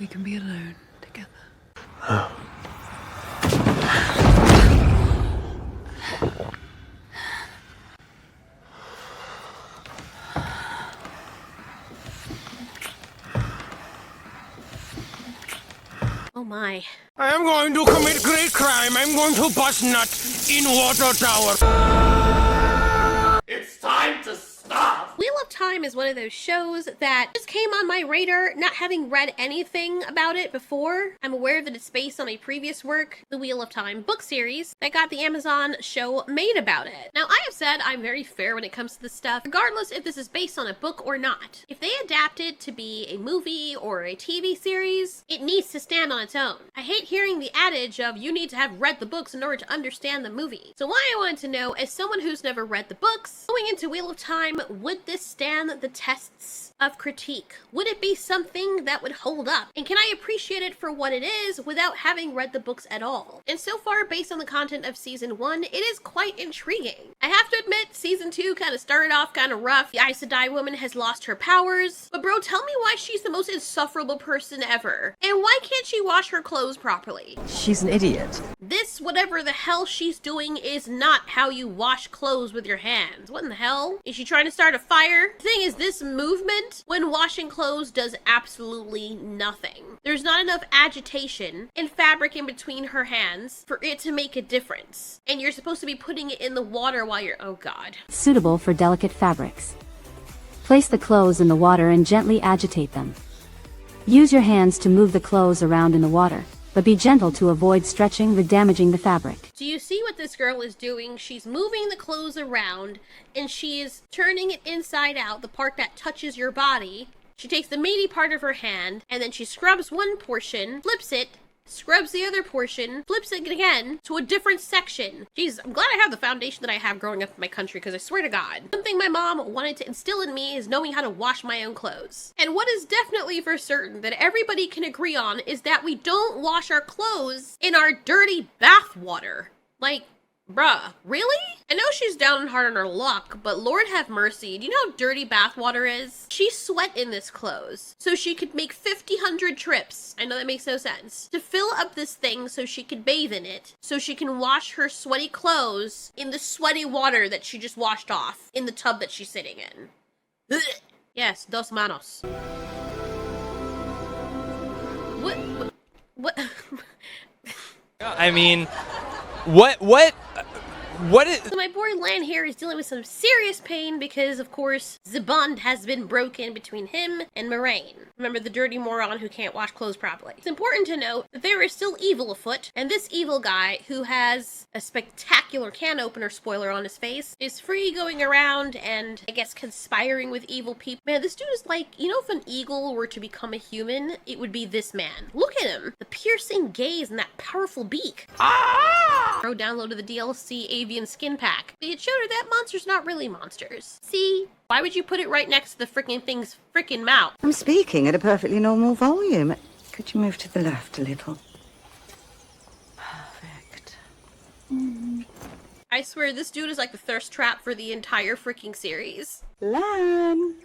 We can be alone together. Oh my. I am going to commit great crime. I'm going to bust nut in Water Tower. It's time to stop! Wheel of Time is one of those shows that just came on my radar, not having read anything about it before. I'm aware that it's based on a previous work, the Wheel of Time book series, that got the Amazon show made about it. Now, I have said I'm very fair when it comes to this stuff, regardless if this is based on a book or not. If they adapt it to be a movie or a TV series, it needs to stand on its own. I hate hearing the adage of you need to have read the books in order to understand the movie. So what I wanted to know, as someone who's never read the books, going into Wheel of Time, would this stand the tests of critique? Would it be something that would hold up? And can I appreciate it for what it is without having read the books at all? And so far, based on the content of season 1, it is quite intriguing. I have to admit, season 2 kind of started off kind of rough. The Aes Sedai woman has lost her powers. But bro, tell me why she's the most insufferable person ever. And why can't she wash her clothes properly? She's an idiot. This, whatever the hell she's doing, is not how you wash clothes with your hands. What in the hell? Is she trying to start a fire? The thing is, this movement, when washing clothes, does absolutely nothing. There's not enough agitation and fabric in between her hands for it to make a difference. And you're supposed to be putting it in the water while you're... oh god. Suitable for delicate fabrics. Place the clothes in the water and gently agitate them. Use your hands to move the clothes around in the water, but be gentle to avoid stretching or damaging the fabric. Do you see what this girl is doing? She's moving the clothes around, and she is turning it inside out, the part that touches your body. She takes the meaty part of her hand, and then she scrubs one portion, flips it, scrubs the other portion, flips it again to a different section. Jeez, I'm glad I have the foundation that I have growing up in my country, because I swear to God, one thing my mom wanted to instill in me is knowing how to wash my own clothes. And what is definitely for certain that everybody can agree on is that we don't wash our clothes in our dirty bath water. Like, bruh, really? I know she's down and hard on her luck, but Lord have mercy, do you know how dirty bathwater is? She sweat in this clothes, so she could make 100 trips, I know that makes no sense, to fill up this thing so she could bathe in it, so she can wash her sweaty clothes in the sweaty water that she just washed off, in the tub that she's sitting in. Ugh. Yes, dos manos. What? I mean, what is... So my boy Lan here is dealing with some serious pain because, of course, the bond has been broken between him and Moiraine. Remember, the dirty moron who can't wash clothes properly. It's important to note that there is still evil afoot, and this evil guy, who has a spectacular can opener spoiler on his face, is free going around and, I guess, conspiring with evil people. Man, this dude is like, you know, if an eagle were to become a human, it would be this man. Look at him! The piercing gaze and that powerful beak. Bro downloaded the DLC Avian Skin Pack. It showed her that monsters not really monsters. See? Why would you put it right next to the freaking thing's freaking mouth? I'm speaking at a perfectly normal volume. Could you move to the left a little? Perfect. I swear, this dude is like the thirst trap for the entire freaking series. Lan!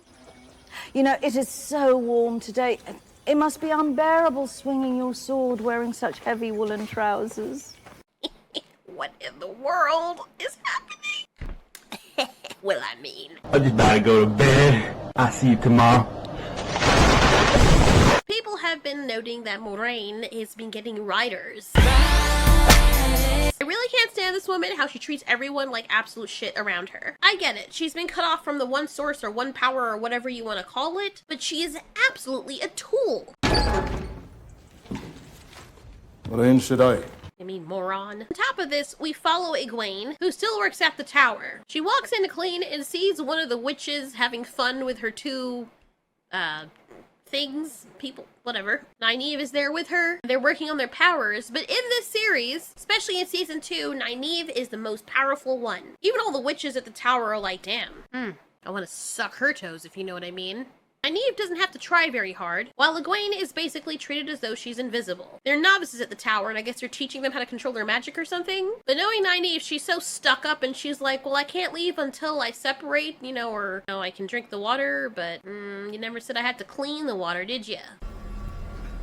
You know, it is so warm today. It must be unbearable swinging your sword wearing such heavy woolen trousers. What in the world is happening? Well, I mean... I just gotta go to bed. I'll see you tomorrow. People have been noting that Moiraine has been getting writers. I really can't stand this woman, how she treats everyone like absolute shit around her. I get it, she's been cut off from the one source or one power or whatever you want to call it, but she is absolutely a tool. What in should I? I mean, moron. On top of this, we follow Egwene, who still works at the tower. She walks in to clean and sees one of the witches having fun with her two, things, people, whatever. Nynaeve is there with her. They're working on their powers, but in this series, especially in season 2, Nynaeve is the most powerful one. Even all the witches at the tower are like, damn, I want to suck her toes, if you know what I mean. Nynaeve doesn't have to try very hard, while Egwene is basically treated as though she's invisible. They're novices at the tower, and I guess they're teaching them how to control their magic or something. But knowing Nynaeve, she's so stuck up, and she's like, well, I can't leave until I separate, you know, or, I can drink the water, but, you never said I had to clean the water, did ya?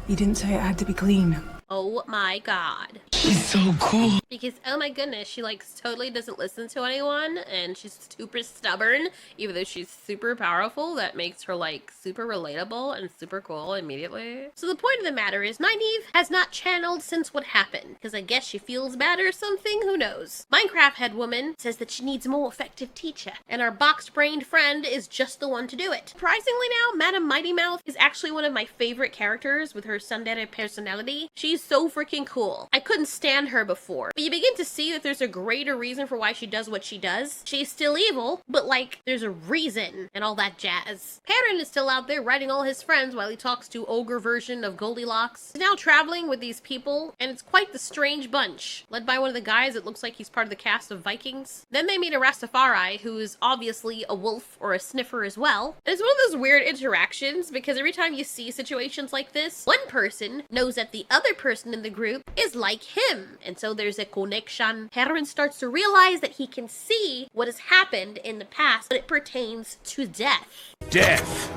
You didn't say it had to be clean. Oh my god. She's so cool. Because, oh my goodness, she like totally doesn't listen to anyone and she's super stubborn, even though she's super powerful. That makes her like super relatable and super cool immediately. So the point of the matter is Nynaeve has not channeled since what happened, because I guess she feels bad or something, who knows. Minecraft head woman says that she needs a more effective teacher, and our box-brained friend is just the one to do it. Surprisingly now, Madame Mighty Mouth is actually one of my favorite characters with her tsundere personality. She's so freaking cool. I couldn't stand her before, but you begin to see that there's a greater reason for why she does what she does. She's still evil, but like, there's a reason and all that jazz. Perrin is still out there writing all his friends while he talks to ogre version of Goldilocks. He's now traveling with these people, and it's quite the strange bunch, led by one of the guys that looks like he's part of the cast of Vikings. Then they meet a Rastafari, who is obviously a wolf or a sniffer as well. And it's one of those weird interactions, because every time you see situations like this, one person knows that the other person in the group is like him, and so there's a connection. Perrin starts to realize that he can see what has happened in the past, but it pertains to death. Death.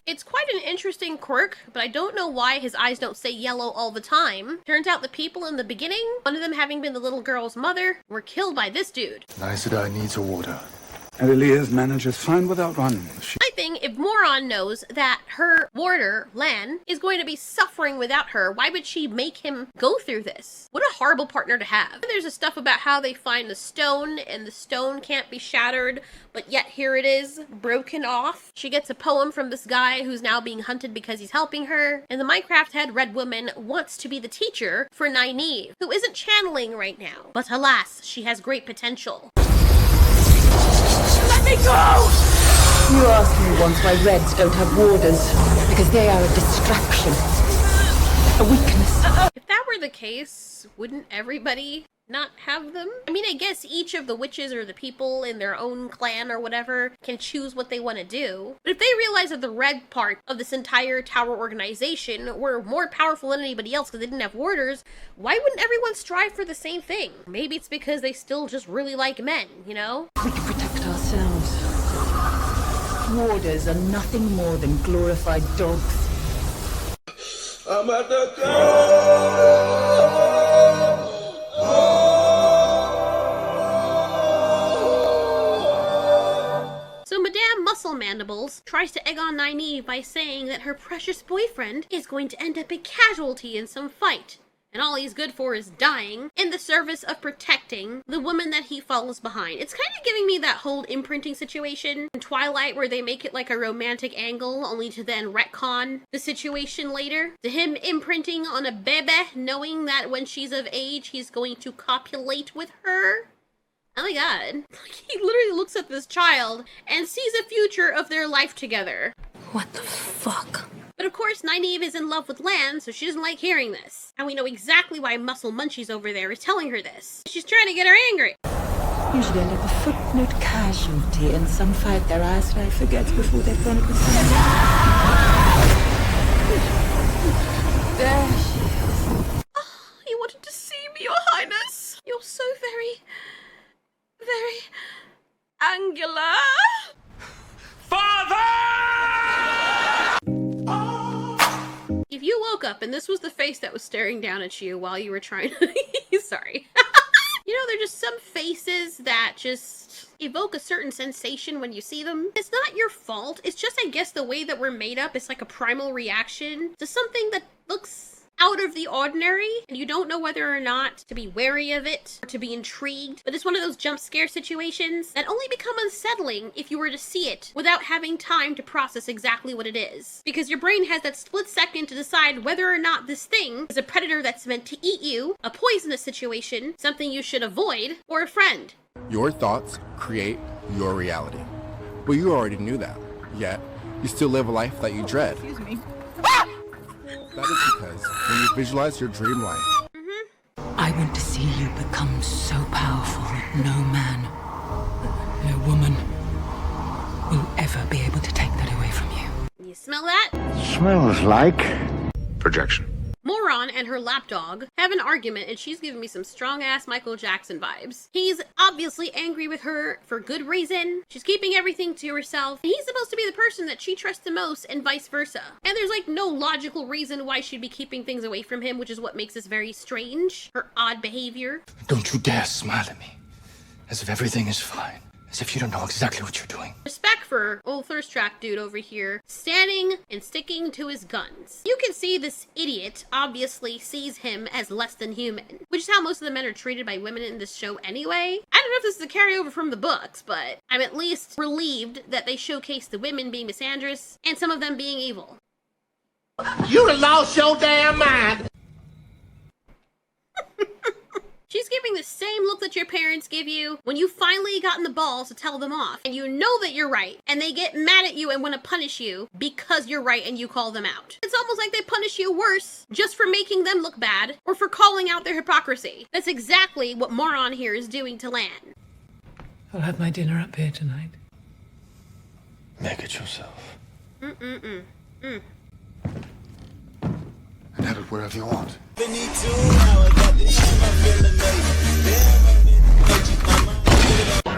It's quite an interesting quirk, but I don't know why his eyes don't say yellow all the time. Turns out the people in the beginning, one of them having been the little girl's mother, were killed by this dude. Aes Sedai needs a water. Elilia's manages fine without one. I think if Moron knows that her warder, Lan, is going to be suffering without her, why would she make him go through this? What a horrible partner to have. There's a stuff about how they find a stone, and the stone can't be shattered, but yet here it is, broken off. She gets a poem from this guy who's now being hunted because he's helping her, and the Minecraft head red woman wants to be the teacher for Nynaeve, who isn't channeling right now. But alas, she has great potential. Let me go! You asked me once why Reds don't have warders. Because they are a distraction. A weakness. If that were the case, wouldn't everybody not have them? I mean, I guess each of the witches or the people in their own clan or whatever can choose what they want to do. But if they realize that the red part of this entire tower organization were more powerful than anybody else because they didn't have warders, why wouldn't everyone strive for the same thing? Maybe it's because they still just really like men, you know? We can protect ourselves. Warders are nothing more than glorified dogs. I'm at the door. So Madame Muscle Mandibles tries to egg on Nynaeve by saying that her precious boyfriend is going to end up a casualty in some fight, and all he's good for is dying in the service of protecting the woman that he follows behind. It's kind of giving me that whole imprinting situation in Twilight where they make it like a romantic angle only to then retcon the situation later. To him imprinting on a bebe, knowing that when she's of age he's going to copulate with her. Oh my god. He literally looks at this child and sees a future of their life together. What the fuck? But of course, Nynaeve is in love with Lan, so she doesn't like hearing this. And we know exactly why Muscle Munchies over there is telling her this. She's trying to get her angry. Usually end up a footnote casualty in some fight their Aes Sedai forgets before they've gone with someone. There she is. Oh, you wanted to see me, Your Highness. You're so very angular. Father! If you woke up and this was the face that was staring down at you while you were trying to... Sorry. You know, there are just some faces that just evoke a certain sensation when you see them. It's not your fault. It's just, I guess, the way that we're made up. It's like a primal reaction to something that looks out of the ordinary, and you don't know whether or not to be wary of it or to be intrigued. But it's one of those jump scare situations that only become unsettling if you were to see it without having time to process exactly what it is. Because your brain has that split second to decide whether or not this thing is a predator that's meant to eat you, a poisonous situation, something you should avoid, or a friend. Your thoughts create your reality. But you already knew that. Yet, you still live a life that you dread. Excuse me. That is because when you visualize your dream life, I want to see you become so powerful that no man, no woman will ever be able to take that away from you. You smell that? Smells like projection. Moron and her lapdog have an argument, and she's giving me some strong-ass Michael Jackson vibes. He's obviously angry with her for good reason. She's keeping everything to herself. He's supposed to be the person that she trusts the most, and vice versa. And there's like no logical reason why she'd be keeping things away from him, which is what makes this very strange. Her odd behavior. Don't you dare smile at me. As if everything is fine. As if you don't know exactly what you're doing. Respect for old thirst trap dude over here, standing and sticking to his guns. You can see this idiot obviously sees him as less than human, which is how most of the men are treated by women in this show anyway. I don't know if this is a carryover from the books, but I'm at least relieved that they showcase the women being misandrous and some of them being evil. You done lost your damn mind. She's giving the same look that your parents give you when you finally gotten the balls to tell them off, and you know that you're right, and they get mad at you and want to punish you because you're right and you call them out. It's almost like they punish you worse just for making them look bad or for calling out their hypocrisy. That's exactly what Moron here is doing to Lan. I'll have my dinner up here tonight. Make it yourself. And have it wherever you want.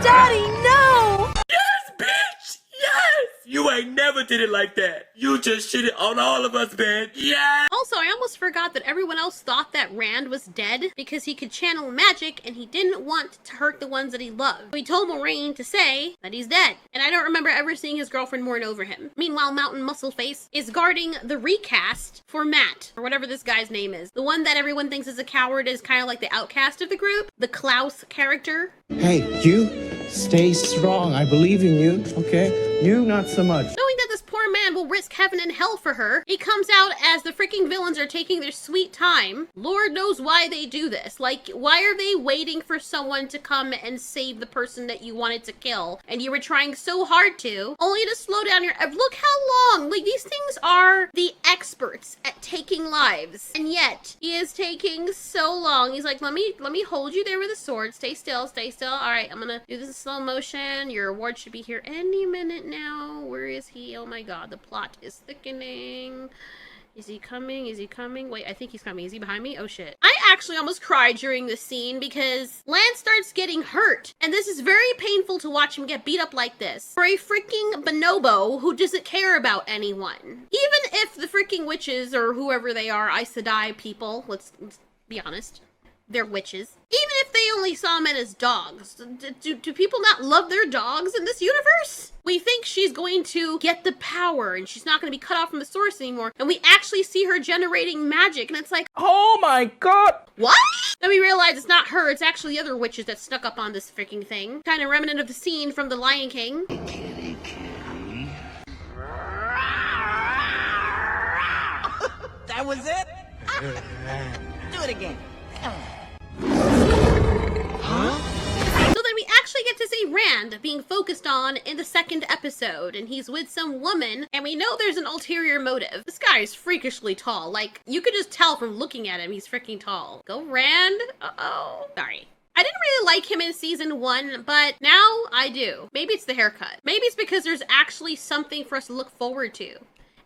Daddy, no! Yes, bitch! Yes! You ain't never did it like that. You just shit it on all of us, bitch. Yeah! Also, I almost forgot that everyone else thought that Rand was dead because he could channel magic and he didn't want to hurt the ones that he loved. So he told Moraine to say that he's dead. And I don't remember ever seeing his girlfriend mourn over him. Meanwhile, Mountain Muscleface is guarding the recast for Matt, or whatever this guy's name is. The one that everyone thinks is a coward is kind of like the outcast of the group. The Klaus character. Hey, you stay strong. I believe in you, okay? You not so much. Knowing that this poor man will risk heaven and hell for her, he comes out as the freaking villains are taking their sweet time. Lord knows why they do this. Like, why are they waiting for someone to come and save the person that you wanted to kill? And you were trying so hard to, only to slow down your... Look how long! Like, these things are the experts at taking lives. And yet, he is taking so long. He's like, let me hold you there with a sword. Stay still, stay still. All right, I'm gonna do this in slow motion. Your reward should be here any minute now. Where is he? Oh my god, the plot is thickening. Is he coming? Is he coming? Wait, I think he's coming. Is he behind me? Oh shit. I actually almost cried during this scene because Lan starts getting hurt. And this is very painful to watch him get beat up like this. For a freaking bonobo who doesn't care about anyone. Even if the freaking witches or whoever they are, Aes Sedai people, let's be honest. They're witches. Even if they only saw men as dogs, do people not love their dogs in this universe? We think she's going to get the power and she's not going to be cut off from the source anymore. And we actually see her generating magic and it's like, Oh my god! what? Then we realize it's not her, it's actually the other witches that snuck up on this freaking thing. Kind of remnant of the scene from The Lion King. That was it? Do it again. So then we actually get to see Rand being focused on in the second episode, and he's with some woman, and we know there's an ulterior motive. This guy is freakishly tall. Like, you could just tell from looking at him, he's freaking tall. Go Rand. Uh-oh. Sorry. I didn't really like him in season 1, but now I do. Maybe it's the haircut. Maybe it's because there's actually something for us to look forward to.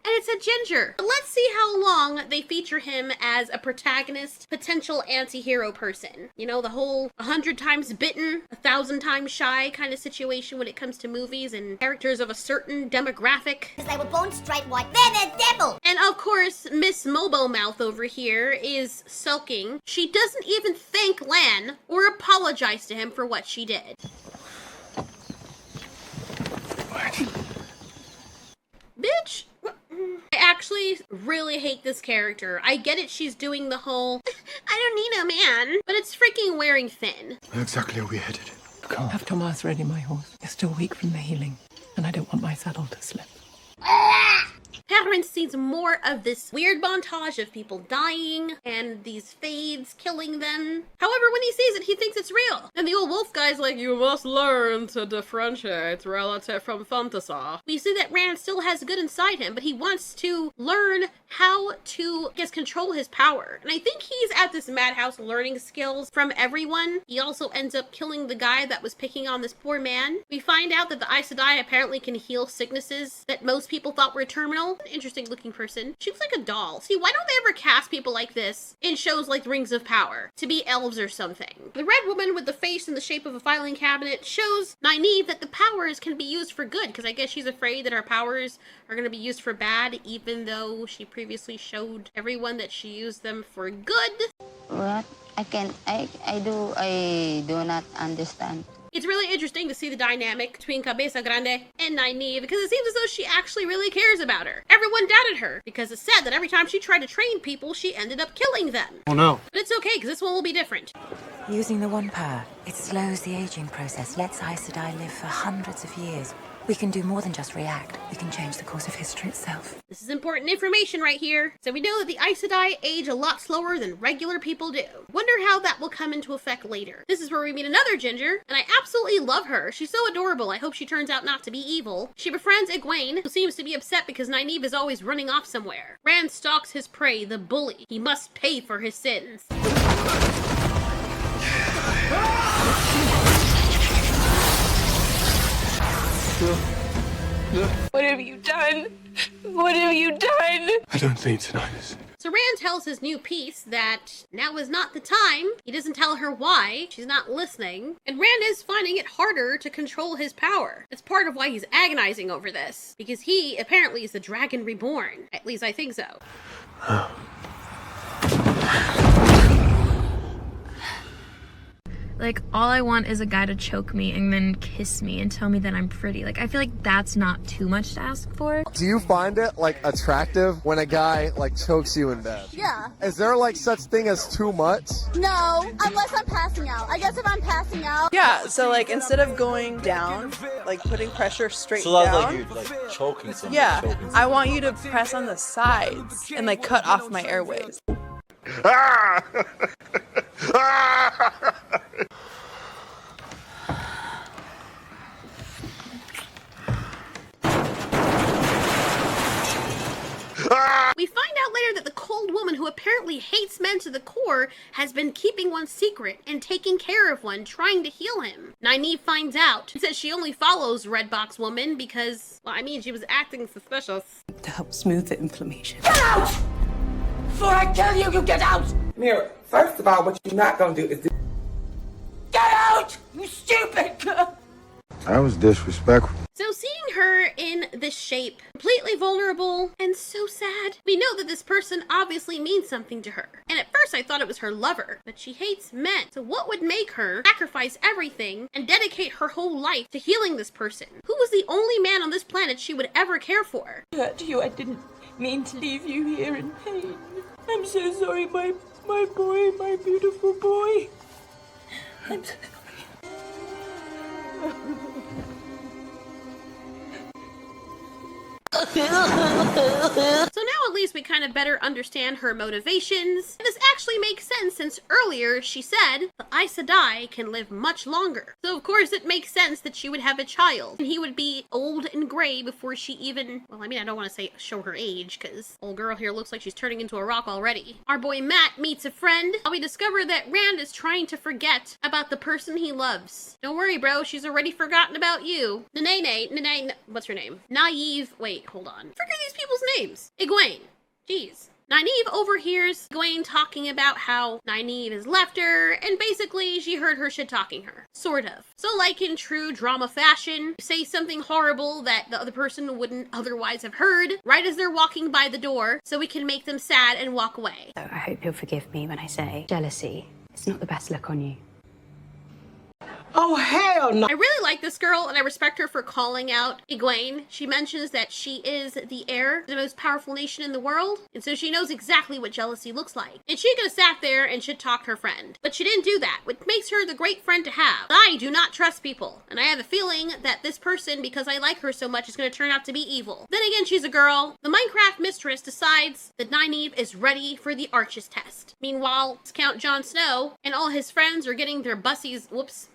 And it's a ginger. Let's see how long they feature him as a protagonist, potential anti-hero person. You know, the whole 100 times bitten, 1,000 times shy kind of situation when it comes to movies and characters of a certain demographic. They were born straight white. They're the devil! And of course, Miss Mobo Mouth over here is sulking. She doesn't even thank Lan or apologize to him for what she did. What? Bitch! I actually really hate this character. I get it, she's doing the whole, I don't need a man, but it's freaking wearing thin. Where exactly are we headed? Come. Have Tomas ready my horse. You're still weak from the healing, and I don't want my saddle to slip. Perrin sees more of this weird montage of people dying and these fades killing them. However, when he sees it, he thinks it's real. And the old wolf guy's like, you must learn to differentiate reality from fantasy. We see that Rand still has good inside him, but he wants to learn how to, I guess, control his power. And I think he's at this madhouse learning skills from everyone. He also ends up killing the guy that was picking on this poor man. We find out that the Aes Sedai apparently can heal sicknesses that most people thought were terminal. An interesting looking person. She looks like a doll. See, why don't they ever cast people like this in shows like Rings of Power to be elves or something? The red woman with the face in the shape of a filing cabinet shows Nynaeve that the powers can be used for good, because I guess she's afraid that her powers are going to be used for bad, even though she previously showed everyone that she used them for good. What? I do not understand. It's really interesting to see the dynamic between Cabeza Grande and Nynaeve, because it seems as though she actually really cares about her. Everyone doubted her, because it's said that every time she tried to train people, she ended up killing them. Oh no. But it's okay, because this one will be different. Using the One Power, it slows the aging process, lets Aes Sedai live for hundreds of years. We can do more than just react. We can change the course of history itself. This is important information right here. So we know that the Aes Sedai age a lot slower than regular people do. Wonder how that will come into effect later. This is where we meet another Ginger, and I absolutely love her. She's so adorable. I hope she turns out not to be evil. She befriends Egwene, who seems to be upset because Nynaeve is always running off somewhere. Rand stalks his prey, the bully. He must pay for his sins. What have you done? What have you done? I don't think tonight is. So Rand tells his new piece that now is not the time. He doesn't tell her why. She's not listening. And Rand is finding it harder to control his power. That's part of why he's agonizing over this. Because he apparently is the Dragon Reborn. At least I think so. Like, all I want is a guy to choke me and then kiss me and tell me that I'm pretty. Like, I feel like that's not too much to ask for. Do you find it, like, attractive when a guy, like, chokes you in bed? Yeah. Is there, like, such thing as too much? No, unless I'm passing out. I guess if I'm passing out. Yeah, so, like, instead of going down, like, putting pressure straight so that's down. like you're, like, choking someone. Yeah, choking I want you to press on the sides and, like, cut off my airways. We find out later that the cold woman who apparently hates men to the core has been keeping one secret and taking care of one, trying to heal him. Nynaeve finds out and says she only follows Redbox Woman because, well, I mean, she was acting suspicious. To help smooth the inflammation. Get out! Before I kill you, you get out! Mira, first of all, what you're not gonna do is do. Get out! You stupid! That was disrespectful. So seeing her in this shape, completely vulnerable and so sad, we know that this person obviously means something to her. And at first I thought it was her lover, but she hates men. So what would make her sacrifice everything and dedicate her whole life to healing this person? Who was the only man on this planet she would ever care for? Hurt you, I didn't mean to leave you here in pain. I'm so sorry, my boy, my beautiful boy. I'm so So now at least we kind of better understand her motivations. And this actually makes sense since earlier she said the Aes Sedai can live much longer. So of course it makes sense that she would have a child. And he would be old and gray before she even, well, I mean, I don't want to say show her age because old girl here looks like she's turning into a rock already. Our boy Matt meets a friend. We discover that Rand is trying to forget about the person he loves. Don't worry, bro. She's already forgotten about you. Nene, what's her name? Nynaeve. Wait, hold on. Forget these people's names. Egwene. Jeez. Nynaeve overhears Egwene talking about how Nynaeve has left her, and basically she heard her shit-talking her. Sort of. So like in true drama fashion, you say something horrible that the other person wouldn't otherwise have heard, right as they're walking by the door, so we can make them sad and walk away. So I hope you'll forgive me when I say jealousy. It's not the best look on you. Oh, hell no. I really like this girl, and I respect her for calling out Egwene. She mentions that she is the heir to the most powerful nation in the world, and so she knows exactly what jealousy looks like. And she could have sat there and shit-talked her friend. But she didn't do that, which makes her the great friend to have. I do not trust people, and I have a feeling that this person, because I like her so much, is going to turn out to be evil. Then again, she's a girl. The Minecraft mistress decides that Nynaeve is ready for the Arches test. Meanwhile, Count Jon Snow and all his friends are getting their bussies, whoops.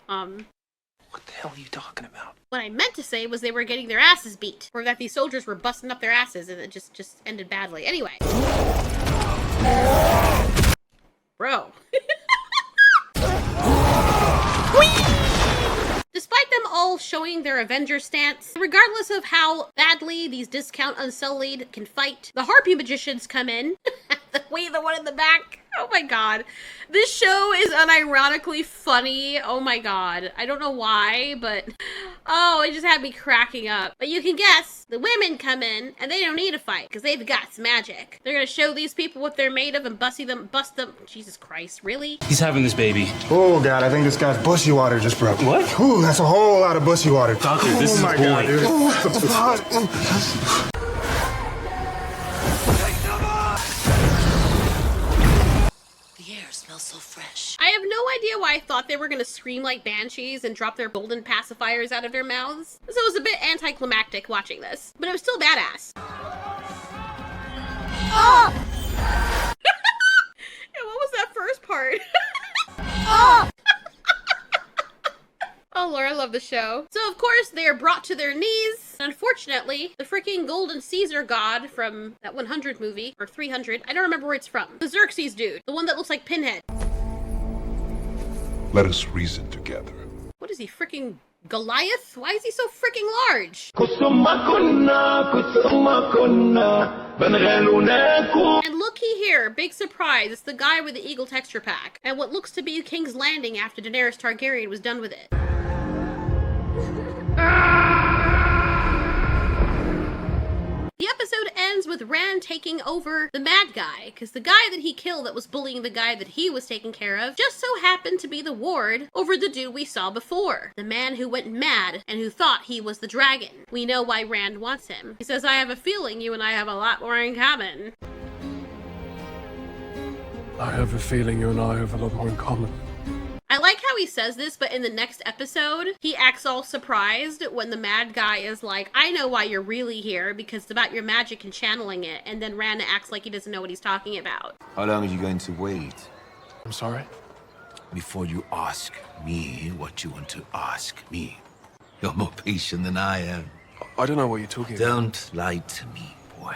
What the hell are you talking about? What I meant to say was they were getting their asses beat, or that these soldiers were busting up their asses, and it just ended badly. Anyway. Bro. Despite them all showing their Avenger stance. Regardless of how badly these discount Unsullied can fight, the Harpy Magicians come in. The one in the back. Oh my god. This show is unironically funny. Oh my god. I don't know why, but oh, it just had me cracking up. But you can guess, the women come in and they don't need a fight because they've got some magic. They're gonna show these people what they're made of and bust them. Jesus Christ, really? He's having this baby. Oh, God, I think this guy's bushy water just broke. What? Ooh, that's a whole lot of bushy water. Doctor, this is my a boy. God, dude. Oh, The air smells so fresh. I have no idea why I thought they were gonna scream like banshees and drop their golden pacifiers out of their mouths. So it was a bit anticlimactic watching this, but it was still badass. Oh! Yeah, what was that first part? Oh! Oh Lord, I love the show. So of course they are brought to their knees. Unfortunately, the freaking Golden Caesar god from that 100 movie, or 300, I don't remember where it's from. The Xerxes dude, the one that looks like Pinhead. Let us reason together. What is he, freaking Goliath? Why is he so freaking large? And looky here, big surprise, it's the guy with the Eagle texture pack, and what looks to be King's Landing after Daenerys Targaryen was done with it. The episode ends with Rand taking over the mad guy, because the guy that he killed that was bullying the guy that he was taking care of just so happened to be the ward over the dude we saw before. The man who went mad and who thought he was the dragon. We know why Rand wants him. He says, I have a feeling you and I have a lot more in common. I have a feeling you and I have a lot more in common. I like how he says this, but in the next episode, he acts all surprised when the mad guy is like, I know why you're really here, because it's about your magic and channeling it, and then Rand acts like he doesn't know what he's talking about. How long are you going to wait? I'm sorry? Before you ask me what you want to ask me. You're more patient than I am. I don't know what you're talking about. Don't lie to me, boy.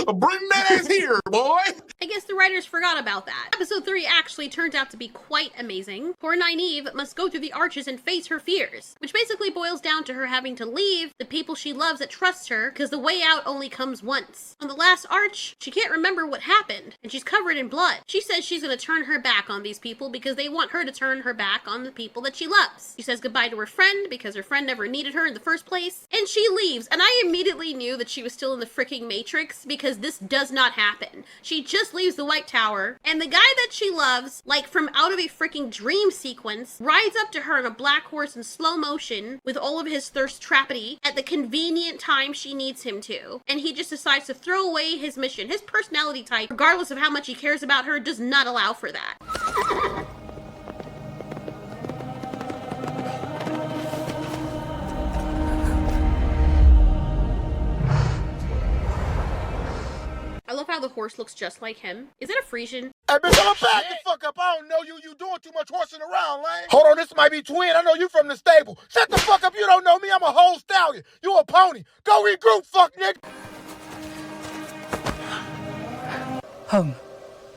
Bring that ass here, boy! I guess the writers forgot about that. Episode 3 actually turns out to be quite amazing. Poor Nynaeve must go through the arches and face her fears, which basically boils down to her having to leave the people she loves that trust her, because the way out only comes once. On the last arch, she can't remember what happened, and she's covered in blood. She says she's gonna turn her back on these people because they want her to turn her back on the people that she loves. She says goodbye to her friend because her friend never needed her in the first place, and she leaves, and I immediately knew that she was still in the freaking Matrix because this does not happen. She just leaves the White Tower, and the guy that she loves, like from out of a freaking dream sequence, rides up to her on a black horse in slow motion with all of his thirst trapity at the convenient time she needs him to. And he just decides to throw away his mission. His personality type, regardless of how much he cares about her, does not allow for that. I love how the horse looks just like him. Is it a Frisian? Hey, bitch, I'm back the fuck up. I don't know you. You doing too much horsing around, Lane. Hold on, this might be twin. I know you from the stable. Shut the fuck up. You don't know me. I'm a whole stallion. You a pony. Go regroup, fuck nigga. Home.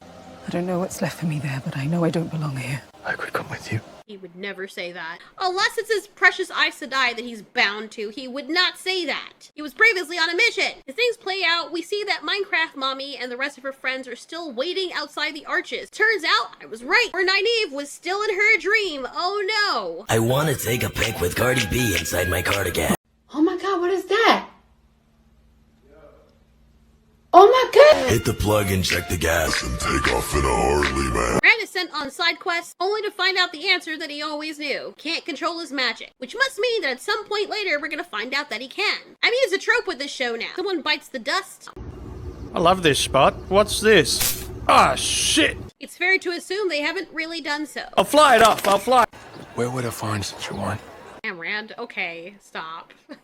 I don't know what's left for me there, but I know I don't belong here. I could come with you. He would never say that. Unless it's his precious Aes Sedai that he's bound to, he would not say that. He was previously on a mission. As things play out, we see that Minecraft Mommy and the rest of her friends are still waiting outside the arches. Turns out, I was right. Or Nynaeve was still in her dream. Oh no. I want to take a pic with Cardi B inside my cardigan. Oh my god, what is that? Oh my god! Hit the plug and check the gas and take off in a Harley, man. Rand is sent on side quests only to find out the answer that he always knew. Can't control his magic. Which must mean that at some point later we're gonna find out that he can. I mean, it's a trope with this show now. Someone bites the dust. I love this spot. What's this? Ah, shit! It's fair to assume they haven't really done so. I'll fly it off. I'll fly. Where would I find such a one? Damn, Rand. Okay, stop. What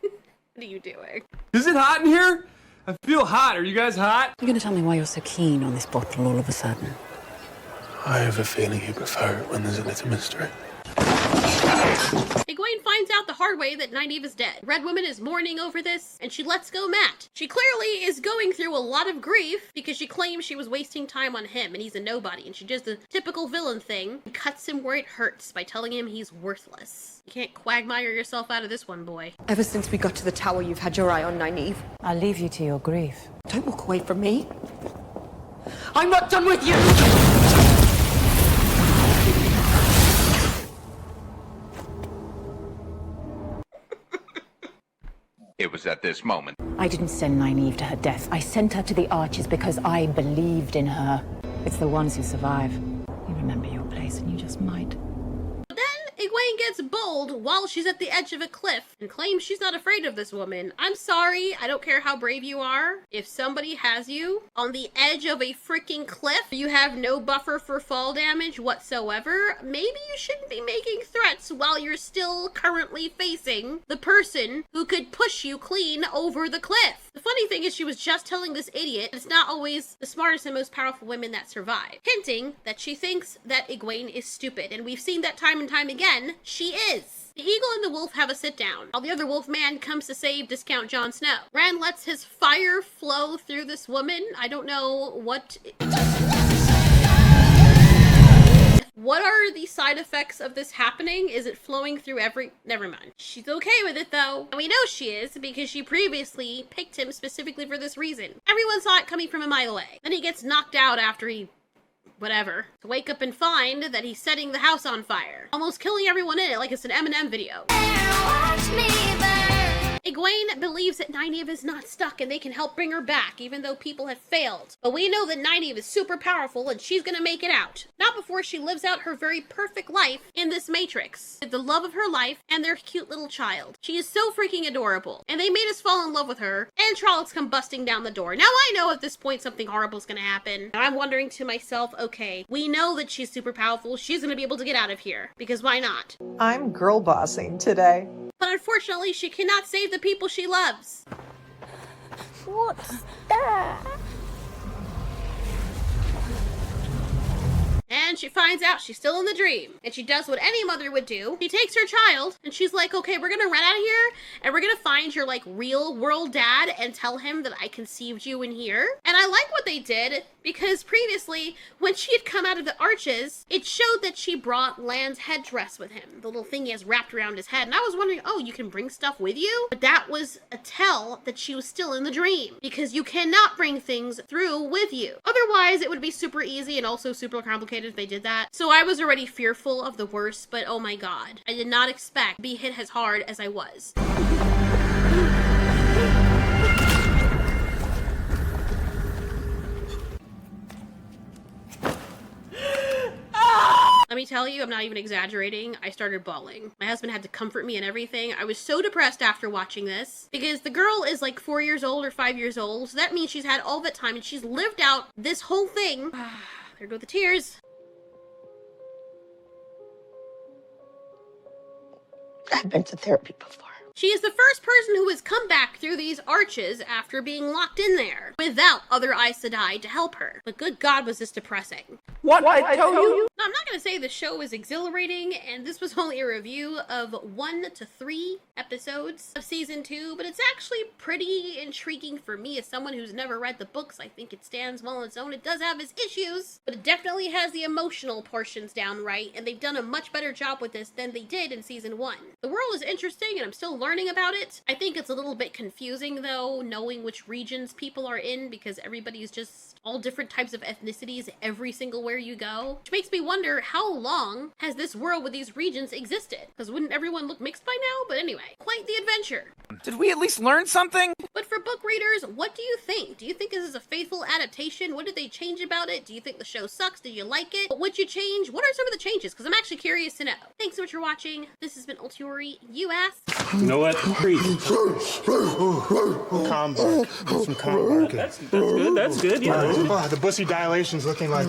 are you doing? Is it hot in here? I feel hot. Are you guys hot? You're going to tell me why you're so keen on this bottle all of a sudden? I have a feeling you prefer it when there's a little mystery. Egwene finds out the hard way that Nynaeve is dead. Red Woman is mourning over this, and she lets go Matt. She clearly is going through a lot of grief because she claims she was wasting time on him and he's a nobody, and she does the typical villain thing and cuts him where it hurts by telling him he's worthless. You can't quagmire yourself out of this one, boy. Ever since we got to the tower, you've had your eye on Nynaeve. I'll leave you to your grief. Don't walk away from me. I'm not done with you! It was at this moment. I didn't send Nynaeve to her death. I sent her to the Archers because I believed in her. It's the ones who survive. You remember your place, and you just might. Egwene gets bold while she's at the edge of a cliff and claims she's not afraid of this woman. I'm sorry, I don't care how brave you are. If somebody has you on the edge of a freaking cliff, you have no buffer for fall damage whatsoever, maybe you shouldn't be making threats while you're still currently facing the person who could push you clean over the cliff. The funny thing is she was just telling this idiot it's not always the smartest and most powerful women that survive, hinting that she thinks that Egwene is stupid, and we've seen that time and time again. She is. The eagle and the wolf have a sit down, while the other wolf man comes to save Discount Jon Snow. Rand lets his fire flow through this woman. I don't know what... What are the side effects of this happening? Is it flowing through every... Never mind. She's okay with it, though. And we know she is, because she previously picked him specifically for this reason. Everyone saw it coming from a mile away. Then he gets knocked out after he... whatever. To wake up and find that he's setting the house on fire. Almost killing everyone in it like it's an Eminem video. Egwene believes that Nynaeve is not stuck and they can help bring her back, even though people have failed. But we know that Nynaeve is super powerful and she's gonna make it out. Not before she lives out her very perfect life in this Matrix, with the love of her life and their cute little child. She is so freaking adorable. And they made us fall in love with her, and Trollocs come busting down the door. Now I know at this point something horrible is gonna happen. And I'm wondering to myself, okay, we know that she's super powerful. She's gonna be able to get out of here, because why not? I'm girl bossing today. But unfortunately, she cannot save the people she loves. What's that? And she finds out she's still in the dream. And she does what any mother would do. She takes her child and she's like, okay, we're gonna run out of here and we're gonna find your like real world dad and tell him that I conceived you in here. And I like what they did because previously when she had come out of the arches, it showed that she brought Lan's headdress with him. The little thing he has wrapped around his head. And I was wondering, oh, you can bring stuff with you? But that was a tell that she was still in the dream because you cannot bring things through with you. Otherwise, it would be super easy and also super complicated if they did that. So I was already fearful of the worst, but oh my god. I did not expect to be hit as hard as I was. Let me tell you, I'm not even exaggerating. I started bawling. My husband had to comfort me and everything. I was so depressed after watching this because the girl is like 4 years old or 5 years old. So that means she's had all that time and she's lived out this whole thing. There go the tears. I've been to therapy before. She is the first person who has come back through these arches after being locked in there without other Aes Sedai to help her. But good God, was this depressing. What I tell you? Now, I'm not going to say the show is exhilarating, and this was only a review of 1 to 3 episodes of season 2, but it's actually pretty intriguing for me as someone who's never read the books. I think it stands well on its own. It does have its issues, but it definitely has the emotional portions down right, and they've done a much better job with this than they did in season 1. The world is interesting, and I'm still learning about it. I think it's a little bit confusing, though, knowing which regions people are in, because everybody's just all different types of ethnicities every single where you go. Which makes me wonder, how long has this world with these regions existed? Because wouldn't everyone look mixed by now? But anyway, quite the adventure. Did we at least learn something? But for book readers, what do you think? Do you think this is a faithful adaptation? What did they change about it? Do you think the show sucks? Did you like it? What would you change? What are some of the changes? Because I'm actually curious to know. Thanks so much for watching. This has been Ultiori. You asked. You know what? Calm bark. Some calm bark. That's good. That's good. Yeah. The bussy dilation's looking like...